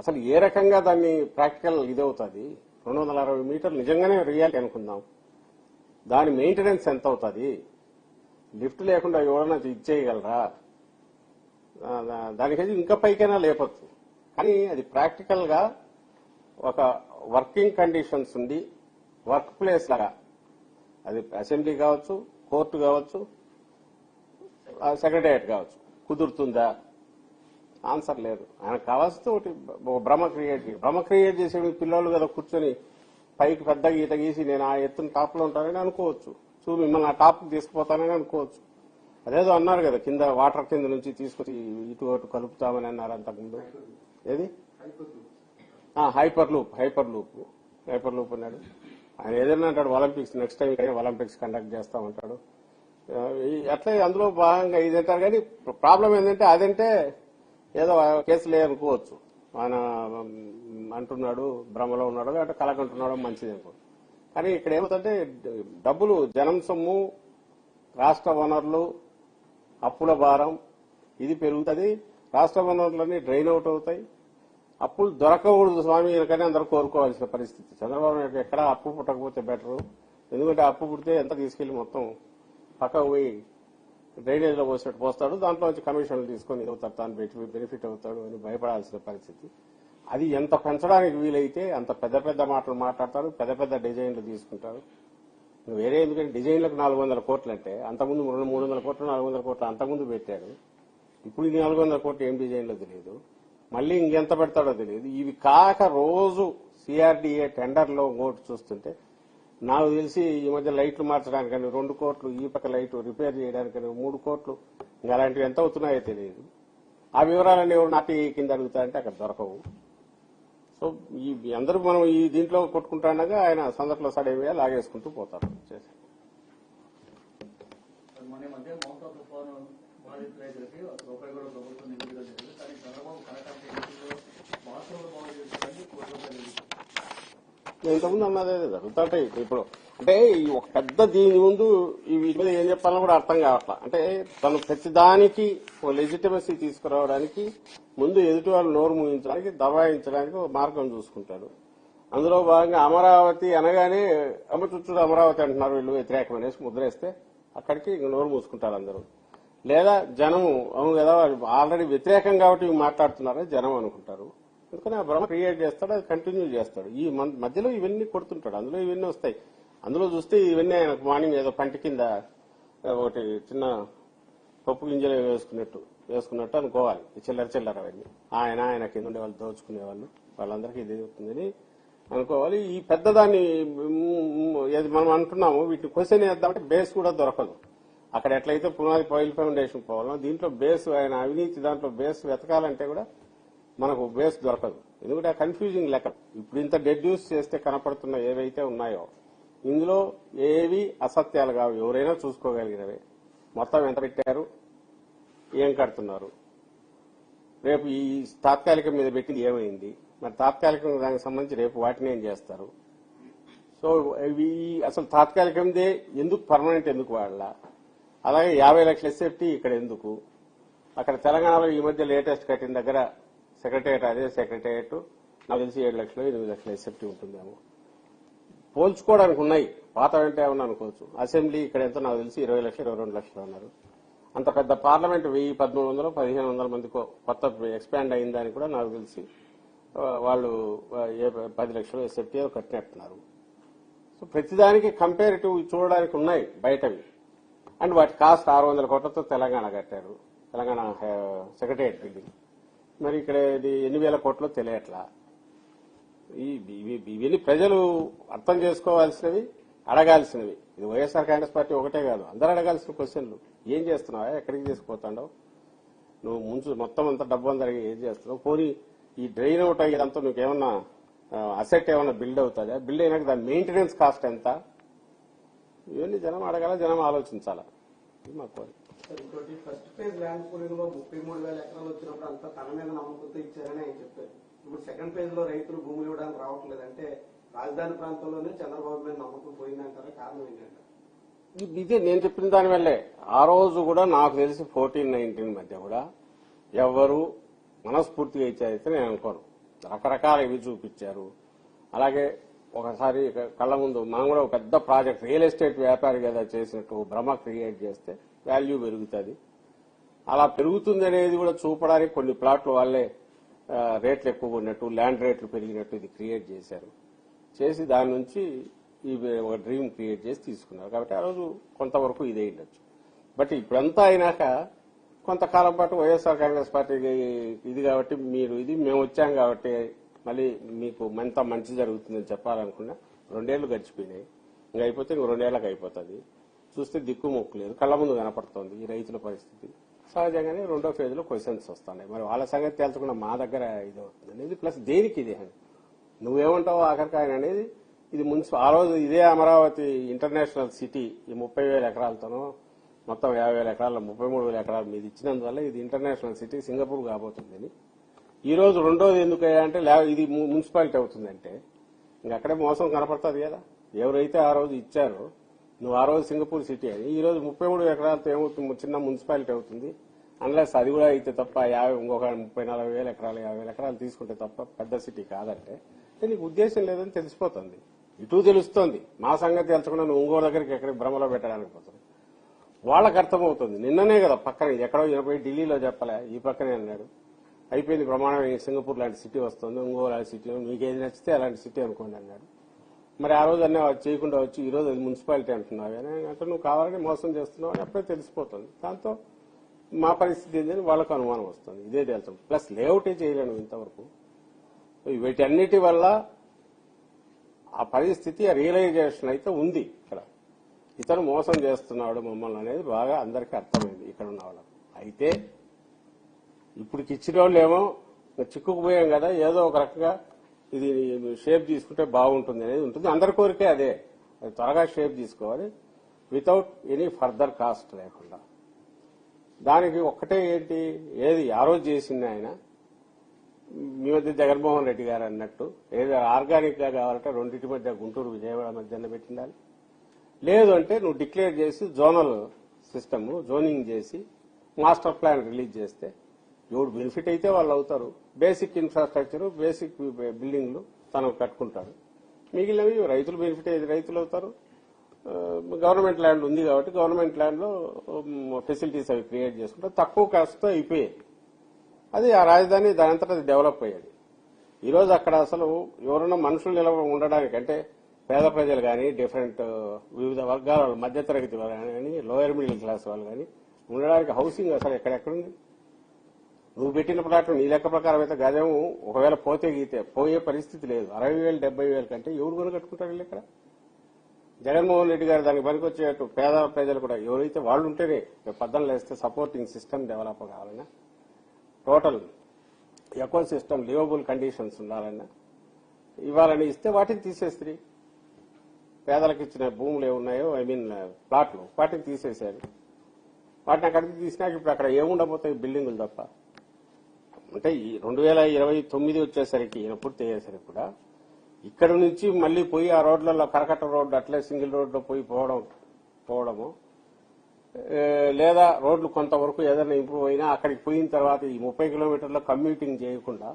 అసలు ఏ రకంగా దాన్ని ప్రాక్టికల్ ఇదవుతుంది. 260 మీటర్లు నిజంగానే రియాలిటీ అనుకుందాం. దాని మెయింటెనెన్స్ ఎంత అవుతుంది? లిఫ్ట్ లేకుండా ఎవరైనా ఇచ్చేయగలరా? దానికైతే ఇంకా పైకైనా లేపొచ్చు. కానీ అది ప్రాక్టికల్ గా ఒక వర్కింగ్ కండిషన్స్ ఉండి వర్క్ ప్లేస్ లాగా అది అసెంబ్లీ కావచ్చు, కోర్టు కావచ్చు, సెక్రటరియట్ కావచ్చు కుదురుతుందా? ఆన్సర్ లేదు. ఆయనకు కావాల్సింది ఒకటి భ్రమ క్రియేట్ చేసే పిల్లలు కదా కూర్చొని పైకి పెద్ద గీత గీసి నేను ఆ ఎత్తున టాప్ లో ఉంటానని అనుకోవచ్చు. మిమ్మల్ని ఆ టాప్ తీసుకుపోతానని అనుకోవచ్చు. అదేదో అన్నారు కదా కింద వాటర్ కింద నుంచి తీసుకొచ్చి ఇటు అటు కలుపుతామని అన్నారు అంతకుముందు. ఏది హైపర్ లూప్ అన్నాడు ఆయన. ఏదైనా అంటాడు Olympics next time Olympics conduct చేస్తామంటాడు. అట్లా అందులో భాగంగా ఇది అంటారు. కానీ ప్రాబ్లం ఏంటంటే అదంటే ఏదో కేసులే అనుకోవచ్చు. ఆయన అంటున్నాడు భ్రమలో ఉన్నాడు అంటే కలకంటున్నాడో మంచిది అనుకో. కానీ ఇక్కడ ఏమవుతుందంటే డబ్బులు జనం సొమ్ము, రాష్ట్ర వనరులు, అప్పుల భారం ఇది పెరుగుతుంది. రాష్ట్ర వనరులన్నీ డ్రైన్ అవుట్ అవుతాయి. అప్పులు దొరకకూడదు స్వామి కానీ అందరూ కోరుకోవాల్సిన పరిస్థితి. చంద్రబాబు నాయుడు ఎక్కడ అప్పు పుట్టకపోతే బెటరు. ఎందుకంటే అప్పు పుడితే ఎంత తీసుకెళ్లి మొత్తం పక్కకు పోయి డ్రైనేజ్ లో పోసినట్టు పోస్తాడు. దాంట్లో వచ్చి కమిషన్లు తీసుకొని తాను బెనిఫిట్ అవుతాడు అని భయపడాల్సిన పరిస్థితి. అది ఎంత పెంచడానికి వీలైతే అంత పెద్ద పెద్ద మాటలు మాట్లాడతారు, పెద్ద పెద్ద డిజైన్లు తీసుకుంటారు. వేరే ఎందుకంటే డిజైన్లకు 400 కోట్లు అంటే అంతకుముందు 300 కోట్లు 400 కోట్లు అంతకుముందు పెట్టాడు. ఇప్పుడు ఈ 400 కోట్లు ఏం డిజైన్లో తెలియదు. మళ్ళీ ఇంకెంత పెడతాడో తెలియదు. ఇవి కాక రోజు సిఆర్డీఏ టెండర్లో ఇంకోటి చూస్తుంటే నాకు తెలిసి ఈ మధ్య లైట్లు మార్చడానికని 2 కోట్లు, ఈ పక్క లైట్ రిపేర్ చేయడానికని 3 కోట్లు, ఇంకా అలాంటివి ఎంత అవుతున్నాయో తెలియదు. ఆ వివరాలన్నీ ఎవరు నాటి కింద అడుగుతారంటే అక్కడ దొరకవు. సో ఈ అందరూ మనం ఈ దీంట్లో కొట్టుకుంటాండగా ఆయన సందర్భంలో సడేవిగా లాగేసుకుంటూ పోతారు. ఇంతకుముందు అన్నదే జరుగుతుంటాయి. ఇప్పుడు అంటే ఈ ఒక పెద్ద దీని ముందు వీటి మీద ఏం చెప్పాలని కూడా అర్థం కావట్లా. అంటే తను ప్రతిదానికి ఓ లెజిటిమసీ తీసుకురావడానికి ముందు ఎదుటి వాళ్ళు నోరు ముగించడానికి దబాయించడానికి ఒక మార్గం చూసుకుంటాడు. అందులో భాగంగా అమరావతి అనగానే అమ్మచుచ్చుడు అమరావతి అంటున్నారు వీళ్ళు వ్యతిరేకమనేసి ముద్రేస్తే అక్కడికి నోరు మూసుకుంటారు అందరూ. లేదా జనము అవును కదా ఆల్రెడీ వ్యతిరేకం కాబట్టి మాట్లాడుతున్నారని జనం అనుకుంటారు. ఎందుకని ఆ భ్రమ క్రియేట్ చేస్తాడు, అది కంటిన్యూ చేస్తాడు. ఈ మధ్యలో ఇవన్నీ కొడుతుంటాడు. అందులో ఇవన్నీ వస్తాయి. అందులో చూస్తే ఇవన్నీ ఆయనకు మార్నింగ్ ఏదో పంటి కింద ఒకటి చిన్న పప్పు గింజలు వేసుకున్నట్టు అనుకోవాలి. చిల్లర అవన్నీ ఆయన కింద ఉండే వాళ్ళు దోచుకునేవాళ్ళు వాళ్ళందరికీ ఇది అవుతుందని అనుకోవాలి. ఈ పెద్దదాన్ని మనం అంటున్నాము వీటిని క్వశ్చన్ చేద్దామంటే బేస్ కూడా దొరకదు. అక్కడ ఎట్లయితే పునాది పైల్ ఫౌండేషన్ పోవాలో దీంట్లో బేస్ ఆయన అవినీతి దాంట్లో బేస్ వెతకాలంటే కూడా మనకు బేస్ దొరకదు. ఎందుకంటే ఆ కన్ఫ్యూజింగ్ లెక్క. ఇప్పుడు ఇంత డెడ్యూస్ చేస్తే కనపడుతున్న ఏవైతే ఉన్నాయో ఇందులో ఏవి అసత్యాలు కావు. ఎవరైనా చూసుకోగలిగినవే. మొత్తం ఎంత పెట్టారు, ఏం కడుతున్నారు, రేపు ఈ తాత్కాలికం మీద పెట్టింది ఏమైంది, మరి తాత్కాలికం దానికి సంబంధించి రేపు వాటిని ఏం చేస్తారు. సో ఇవి అసలు తాత్కాలికందే ఎందుకు పర్మనెంట్ ఎందుకు వాడాల, అలాగే 50 లక్షల ఎస్ఎఫ్టీ ఇక్కడ ఎందుకు, అక్కడ తెలంగాణలో ఈ మధ్య లేటెస్ట్ కట్టిన దగ్గర సెక్రటరియట్ అదే సెక్రటరియట్ నాకు తెలిసి 7 లక్షలు 8 లక్షల ఎస్ఎఫ్టీ ఉంటుందేమో. పోల్చుకోవడానికి ఉన్నాయి. పాత వెంట ఏమన్నా అనుకోవచ్చు. అసెంబ్లీ ఇక్కడ ఎంతో నాకు తెలిసి 20 లక్షలు 22 లక్షలు అన్నారు. అంత పెద్ద పార్లమెంట్ 1300 1500 మందికో కొత్త ఎక్స్పాండ్ అయిందని కూడా నాకు తెలిసి వాళ్ళు 10 లక్షలు ఎస్ఎఫ్టీ కట్టినట్టున్నారు. సో ప్రతిదానికి కంపారిటివ్ చూడడానికి ఉన్నాయి బయటవి. అండ్ వాటి కాస్ట్ 600 కోట్లతో తెలంగాణ కట్టారు. Telangana secretariat building. మరి ఇక్కడ ఇది ఎన్ని వేల కోట్లో తెలియట్లా. ఇవన్నీ ప్రజలు అర్థం చేసుకోవాల్సినవి, అడగాల్సినవి. ఇది వైఎస్ఆర్ కాంగ్రెస్ పార్టీ ఒకటే కాదు, అందరూ అడగాల్సిన క్వశ్చన్లు. ఏం చేస్తున్నావా, ఎక్కడికి తీసుకుపోతాండవు నువ్వు, మొత్తం అంతా డబ్బు అందరికి ఏం చేస్తున్నావు, పోనీ ఈ డ్రైన్ అవుట్ అయ్యేదంతా నీకేమన్నా అసెట్ ఏమన్నా బిల్డ్ అవుతుందా, బిల్డ్ అయినాక దాని మెయింటెనెన్స్ కాస్ట్ ఎంత, ఇవన్నీ జనం అడగాల, జనం ఆలోచించాలా. ఇది మా కోరిక. ఇంకోటి ఫస్ట్ ఫేజ్ ల్యాండ్ పూలింగ్ లో 33,000 ఎకరాలు వచ్చినప్పుడు అంతా తన మీద నమ్మకంతో ఇచ్చారని ఆయన చెప్పారు. ఇప్పుడు సెకండ్ ఫేజ్ లో రైతులు భూములు ఇవ్వడానికి రావట్లేదు అంటే రాజధాని ప్రాంతంలోనే చంద్రబాబు మీద నమ్మకం పోయిందంటారా? కారణం ఏంటంటే ఇదే నేను చెప్పిన దానివల్లే. ఆ రోజు కూడా నాకు తెలిసి 14-19 మధ్య కూడా ఎవరు మనస్ఫూర్తిగా ఇచ్చారైతే నేను అనుకోను. రకరకాల ఇవి చూపించారు. అలాగే ఒకసారి కళ్ళ ముందు మనం కూడా ఒక పెద్ద ప్రాజెక్ట్ రియల్ ఎస్టేట్ వ్యాపారి కదా చేసినట్టు భ్రమ క్రియేట్ చేస్తే వాల్యూ పెరుగుతుంది. అలా పెరుగుతుంది అనేది కూడా చూపడానికి కొన్ని ప్లాట్లు వాళ్ళే రేట్లు ఎక్కువ ఉన్నట్టు, ల్యాండ్ రేట్లు పెరిగినట్టు ఇది క్రియేట్ చేశారు. చేసి దాని నుంచి ఒక డ్రీమ్ క్రియేట్ చేసి తీసుకున్నారు. కాబట్టి ఆ రోజు కొంతవరకు ఇదే ఉండొచ్చు. బట్ ఇప్పుడంతా అయినాక కొంతకాలం పాటు వైఎస్ఆర్ కాంగ్రెస్ పార్టీకి ఇది కాబట్టి మీరు ఇది మేము వచ్చాం కాబట్టి మళ్ళీ మీకు ఎంత మంచి జరుగుతుందని చెప్పాలనుకున్నా 2 ఏళ్లు గడిచిపోయినాయి. ఇంకా అయిపోతే ఇంక 2 ఏళ్లకు అయిపోతుంది. చూస్తే దిక్కు మొక్కు లేదు, కళ్ళ ముందు కనపడుతోంది ఈ రైతుల పరిస్థితి. సహజంగానే 2వ ఫేజ్ లో క్వశ్చన్స్ వస్తున్నాయి. మరి వాళ్ళ సంగతి తేల్చకుండా మా దగ్గర ఇది అవుతుంది అనేది ప్లస్ దేనికి ఇది అని నువ్వేమంటావు ఆఖరికి ఆయన అనేది ఇది ఆ రోజు ఇదే అమరావతి ఇంటర్నేషనల్ సిటీ ఈ 30,000 ఎకరాలతోనో మొత్తం 50,000 ఎకరాల 33,000 ఎకరాలు మీద ఇచ్చినందువల్ల ఇది ఇంటర్నేషనల్ సిటీ సింగపూర్ కాబోతుందని. ఈ రోజు రెండోది ఎందుకయ్యా అంటే ఇది మున్సిపాలిటీ అవుతుందంటే ఇంక అక్కడే మోసం కనపడుతుంది కదా. ఎవరైతే ఆ రోజు ఇచ్చారో నువ్వు ఆ రోజు సింగపూర్ సిటీ అని ఈ రోజు 33 ఎకరాలతో ఏమవుతుంది, చిన్న మున్సిపాలిటీ అవుతుంది. అన్లెస్ అది కూడా అయితే తప్ప ఇంకొక 30,000-40,000 ఎకరాలు 50,000 ఎకరాలు తీసుకుంటే తప్ప పెద్ద సిటీ కాదంటే నీకు ఉద్దేశం లేదని తెలిసిపోతుంది. ఇటు తెలుస్తోంది. మా సంగతి తెలుసుకున్నా నువ్వు ఇంకో దగ్గరికి ఎక్కడికి భ్రమలో పెట్టడానికి పోతుంది. వాళ్ళకి అర్థమవుతుంది. నిన్ననే కదా పక్కన ఎక్కడో 80 ఢిల్లీలో చెప్పలే, ఈ పక్కనే అన్నాడు. అయిపోయింది ప్రమాణం, సింగపూర్ లాంటి సిటీ వస్తుంది, ఇంకో లాంటి సిటీ మీకు ఏది నచ్చితే అలాంటి సిటీ అనుకోండి అన్నాడు. మరి ఆ రోజు అన్నీ చేయకుండా వచ్చి ఈ రోజు అది మున్సిపాలిటీ అంటున్నావు అంటే నువ్వు కావాలని మోసం చేస్తున్నావు అని అప్పుడే తెలిసిపోతుంది. దాంతో మా పరిస్థితి ఏంటని వాళ్ళకు అనుమానం వస్తుంది. ఇదే తెలుసు. ప్లస్ లేఅవుటే చేయలేను ఇంతవరకు. వీటన్నిటి వల్ల ఆ పరిస్థితి ఆ రియలైజేషన్ అయితే ఉంది. ఇక్కడ ఇతను మోసం చేస్తున్నాడు మమ్మల్ని అనేది బాగా అందరికీ అర్థమైంది ఇక్కడ ఉన్న వాళ్ళకు. అయితే ఇప్పటికి ఇచ్చిన వాళ్ళు ఏమో చిక్కుకుపోయాం కదా, ఏదో ఒక రకంగా ఇది షేప్ తీసుకుంటే బాగుంటుంది అనేది ఉంటుంది. అందరి కోరికే అదే, అది త్వరగా షేప్ తీసుకోవాలి వితౌట్ ఎనీ ఫర్దర్ కాస్ట్ లేకుండా. దానికి ఒక్కటే ఏంటి, ఏది ఆ రోజు చేసింది ఆయన మీ మధ్య జగన్మోహన్ రెడ్డి గారు అన్నట్టు ఏదో ఆర్గానిక్ గా కావాలంటే రెండింటి మధ్య గుంటూరు విజయవాడ మధ్యన పెట్టిండాలి. లేదు అంటే నువ్వు డిక్లేర్ చేసి జోనల్ సిస్టమ్ జోనింగ్ చేసి మాస్టర్ ప్లాన్ రిలీజ్ చేస్తే ఎవడు బెనిఫిట్ అయితే వాళ్ళు అవుతారు. బేసిక్ ఇన్ఫ్రాస్ట్రక్చర్ బేసిక్ బిల్డింగ్లు తనకు కట్టుకుంటాడు. మిగిలినవి రైతులు బెనిఫిట్ అయ్యేది రైతులు అవుతారు. గవర్నమెంట్ ల్యాండ్ ఉంది కాబట్టి గవర్నమెంట్ ల్యాండ్ లో ఫెసిలిటీస్ అవి క్రియేట్ చేసుకుంటే తక్కువ కాస్ట్తో అయిపోయేది. అది ఆ రాజధాని దానంతటా అది డెవలప్ అయ్యేది. ఈ రోజు అక్కడ అసలు ఎవరైనా మనుషులు ఉండడానికి అంటే పేద ప్రజలు కానీ డిఫరెంట్ వివిధ వర్గాల వాళ్ళు మధ్యతరగతి వాళ్ళు కానీ లోయర్ మిడిల్ క్లాస్ వాళ్ళు కానీ ఉండడానికి హౌసింగ్ అసలు ఎక్కడెక్కడుంది. నువ్వు పెట్టిన ప్లాట్లు నీ లెక్క ప్రకారం అయితే గజం ఒకవేళ పోతే గీతే పోయే పరిస్థితి లేదు. 60,000 70,000 కంటే ఎవరు కొని కట్టుకుంటారు వీళ్ళు ఇక్కడ. జగన్మోహన్ రెడ్డి గారు దానికి పనికొచ్చేట్టు పేద ప్రజలు కూడా ఎవరైతే వాళ్ళు ఉంటేనే పద్దలు వేస్తే సపోర్టింగ్ సిస్టమ్ డెవలప్ కావాలన్నా total eco system liveable conditions ఉండాలన్నా ఇవ్వాలని ఇస్తే వాటిని తీసేస్తే పేదలకు ఇచ్చిన భూములు ఏమున్నాయో ప్లాట్లు వాటిని తీసేశారు. వాటిని అక్కడికి తీసినాక ఇప్పుడు అక్కడ ఏముండబోతాయి బిల్డింగులు తప్ప. అంటే ఈ 2029 వచ్చేసరికి ఈయన పూర్తి అయ్యేసరికి కూడా ఇక్కడ నుంచి మళ్లీ పోయి ఆ రోడ్లలో కరకట్ట రోడ్డు అట్లే సింగిల్ రోడ్లో పోవడము లేదా రోడ్లు కొంతవరకు ఏదైనా ఇంప్రూవ్ అయినా అక్కడికి పోయిన తర్వాత ఈ 30 కిలోమీటర్ల కమ్యూటింగ్ చేయకుండా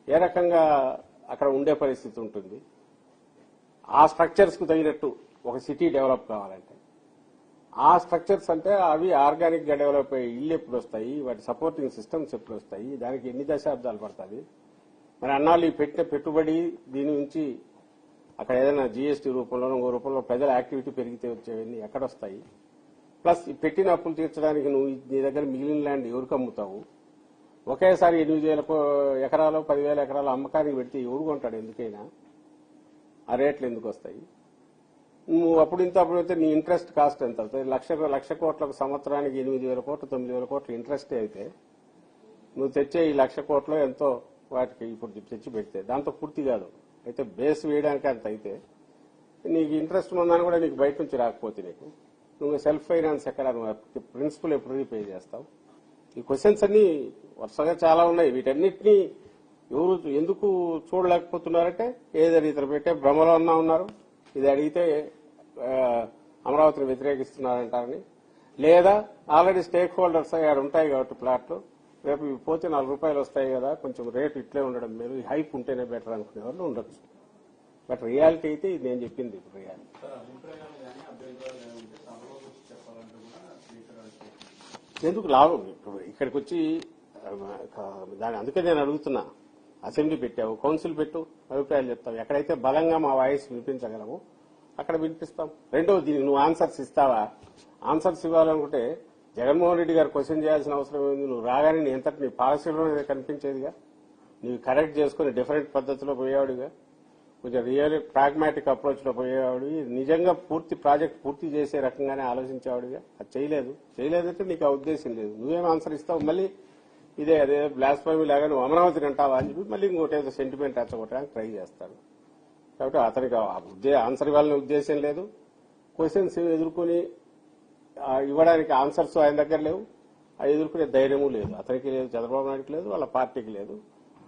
ఏ రకంగా అక్కడ ఉండే పరిస్థితి ఉంటుంది. ఆ స్ట్రక్చర్స్ కు తగినట్టు ఒక సిటీ డెవలప్ కావాలంటే ఆ స్ట్రక్చర్స్ అంటే అవి ఆర్గానిక్ గా డెవలప్ అయ్యే ఇల్లు ఎప్పుడు వస్తాయి, వాటి సపోర్టింగ్ సిస్టమ్స్ ఎప్పుడు వస్తాయి, దానికి ఎన్ని దశాబ్దాలు పడుతుంది. మరి అన్నాళ్ళు ఈ పెట్టిన పెట్టుబడి దీని నుంచి అక్కడ ఏదైనా జీఎస్టీ రూపంలో ఇంకో రూపంలో ప్రజల యాక్టివిటీ పెరిగితే వచ్చేవన్నీ ఎక్కడొస్తాయి. ప్లస్ ఈ పెట్టిన అప్పులు తీర్చడానికి నువ్వు నీ దగ్గర మిగిలిన ల్యాండ్ ఎవరికి అమ్ముతావు. ఒకేసారి 8,000 ఎకరాలు 10,000 ఎకరాలు అమ్మకానికి పెడితే ఎవరు కొంటాడు ఎందుకైనా. ఆ రేట్లు ఎందుకు వస్తాయి. నువ్వు అప్పుడు ఇంత అప్పుడు అయితే నీ ఇంట్రెస్ట్ కాస్ట్ ఎంత అవుతుంది. 1,00,00,000 కోట్లకు సంవత్సరానికి 8,000 కోట్లు 9,000 కోట్లు ఇంట్రెస్ట్ అయితే నువ్వు తెచ్చే ఈ 1,00,000 కోట్లు ఎంతో వాటికి ఇప్పుడు తెచ్చి పెడితే దాంతో పూర్తి కాదు. అయితే బేస్ వేయడానికి అంత అయితే నీకు ఇంట్రెస్ట్ ఉందని కూడా నీకు బయట నుంచి రాకపోతే నీకు నువ్వు సెల్ఫ్ ఫైనాన్స్ ఎక్కడ, ప్రిన్సిపల్ ఎప్పుడు రీపే చేస్తావు? ఈ క్వశ్చన్స్ అన్ని వరుసగా చాలా ఉన్నాయి. వీటన్నిటినీ ఎవరు ఎందుకు చూడలేకపోతున్నారంటే ఏదైనా ఇతరు పెట్టే భ్రమలో అన్నా ఉన్నారు. ఇది అడిగితే అమరావతిని వ్యతిరేకిస్తున్నారంటారని, లేదా ఆల్రెడీ స్టేక్ హోల్డర్స్ అక్కడ ఉంటాయి కాబట్టి ప్లాట్లు రేపు ఇవి పోతే ₹4 వస్తాయి కదా, కొంచెం రేటు ఇట్లే ఉండడం మేలు, హైప్ ఉంటేనే బెటర్ అనుకునే వాళ్ళు ఉండొచ్చు. బట్ రియాలిటీ అయితే ఇది నేను చెప్పింది ఇప్పుడు రియాలిటీ. ఎందుకు లాభం? ఇక్కడికి వచ్చి దాని అందుకే నేను అడుగుతున్నా, అసెంబ్లీ పెట్టావు, కౌన్సిల్ పెట్టు, అభిప్రాయాలు చెప్తావు. ఎక్కడైతే బలంగా మా వాయిస్ వినిపించగలము అక్కడ వినిపిస్తాం. రెండోది, దీనికి నువ్వు ఆన్సర్స్ ఇస్తావా? ఆన్సర్స్ ఇవ్వాలనుకుంటే జగన్మోహన్ రెడ్డి గారు క్వశ్చన్ చేయాల్సిన అవసరం ఏంది? నువ్వు రాగానే నీ ఎంతటి నీ పాలసీలోనే కనిపించేదిగా, నీవు కరెక్ట్ చేసుకుని డిఫరెంట్ పద్ధతిలో పోయేవాడుగా, కొంచెం రియల్ ప్రాగ్మాటిక్ అప్రోచ్ లో పోయేవాడు, నిజంగా ప్రాజెక్ట్ పూర్తి చేసే రకంగానే ఆలోచించేవాడుగా. అది చేయలేదంటే నీకు ఆ ఉద్దేశం లేదు. నువ్వేం ఆన్సర్ ఇస్తావు? మళ్ళీ అదే బ్లాస్ఫమీ లాగా నువ్వు అమరావతిని అంటావా అని చెప్పి మళ్ళీ ఇంకోటి ఏదో సెంటిమెంట్ రెచ్చగొట్టడానికి ట్రై చేస్తాడు. కాబట్టి అతనికి ఆన్సర్ ఇవ్వాలనే ఉద్దేశం లేదు. క్వశ్చన్స్ ఎదుర్కొని ఇవ్వడానికి ఆన్సర్స్ ఆయన దగ్గర లేవు. అది ఎదుర్కొనే ధైర్యము లేదు అతనికి, లేదు చంద్రబాబు నాయుడుకి, లేదు వాళ్ళ పార్టీకి లేదు.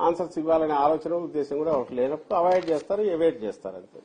ఆన్సర్స్ ఇవ్వాలనే ఆలోచన ఉద్దేశం కూడా వాళ్ళకి లేనప్పుడు అవాయిడ్ చేస్తారు, ఎవేట్ చేస్తారు అంతే.